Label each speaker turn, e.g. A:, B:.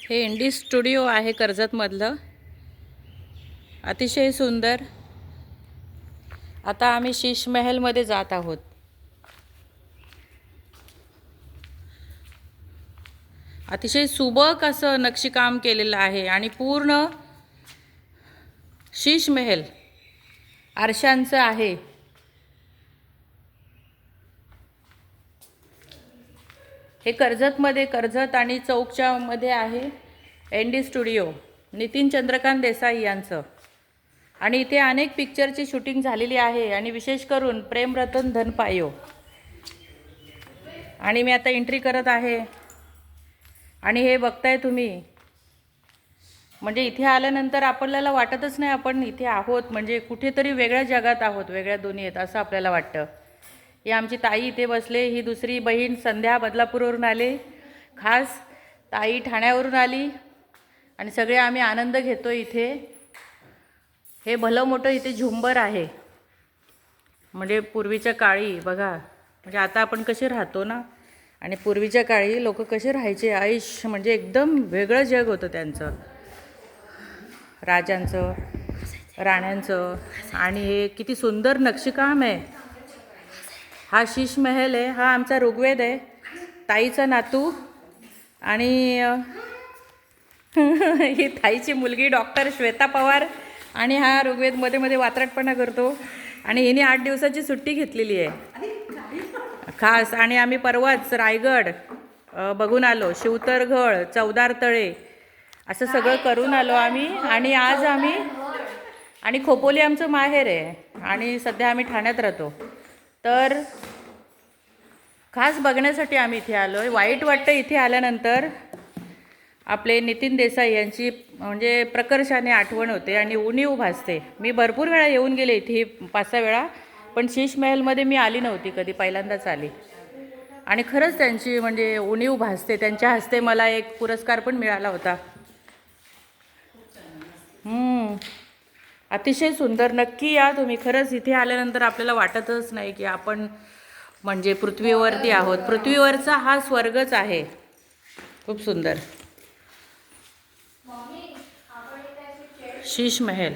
A: हे इंडी स्टुडिओ आहे कर्जतमधलं, अतिशय सुंदर। आता आम्ही शीश महलमध्ये जात आहोत। अतिशय सुबक असं नक्षीकाम केलेलं आहे आणि पूर्ण शीश महल आरशांचं आहे। हे कर्जत आणि चौकच्या मध्ये आहे इंडी स्टुडिओ, नितीन चंद्रकांत देसाई यांचं। आणि इथे अनेक पिक्चरची शूटिंग झालेली आहे आणि विशेष करून प्रेम रतन धन पायो। आणि मी आता एंट्री करत आहे आणि हे बघताय तुम्ही, म्हणजे इथे आल्यानंतर आपल्याला वाटतच नाही आपण इथे आहोत, म्हणजे कुठेतरी वेगळ्या जगात आहोत, वेगळ्या दुनियेत असं आपल्याला वाटतं। ही आमची ताई इथे बसले, ही दुसरी बहीण संध्या बदलापूरवरून आले, खास ताई ठाण्यावरून आली आणि सगळे आम्ही आनंद घेतो इथे। हे भलं मोठं इथे झुंबर आहे, म्हणजे पूर्वीच्या काळी बघा, म्हणजे आता आपण कसे राहतो ना, आणि पूर्वीच्या काळी लोक कसे राहायचे, आयुष्य म्हणजे एकदम वेगळं जग होतं त्यांचं, राजांचं राण्यांचं। आणि हे किती सुंदर नक्षीकाम आहे। हा शीश महल आहे, हा आमचा ऋग्वेद आहे, ताईचा नातू। आणि ही ताईची मुलगी डॉक्टर श्वेता पवार, आणि हा ऋग्वेद मध्ये मध्ये वात्रटपणा करतो। आणि हिने 8 दिवसाची सुट्टी घेतलेली आहे खास। आणि आम्ही परवाच रायगड बघून आलो, शिवतरगड, चौदार तळे असं सगळं करून आलो आम्ही। आणि आज आम्ही, आणि खोपोली आमचं माहेर आहे, आणि सध्या आम्ही ठाण्यात राहतो, तर खास बघण्यासाठी आम्ही इथे आलो आहे। वाईट वाटतं इथे आल्यानंतर, आपले नितीन देसाई यांची म्हणजे प्रकर्षाने आठवण होते आणि उणीव भासते। मी भरपूर वेळा येऊन गेले इथे, 5-6 वेळा, पण शीश महलमध्ये मी आली नव्हती कधी, पहिल्यांदाच आली। आणि खरंच त्यांची म्हणजे उणीव भासते। त्यांच्या हस्ते मला एक पुरस्कार पण मिळाला होता। अतिशय सुंदर, नक्की या तुम्ही। खरंच इथे आल्यानंतर आपल्याला वाटतच नाही की आपण म्हणजे पृथ्वीवरती आहोत, पृथ्वीवरचा हा स्वर्गच आहे। खूप सुंदर शीश महल।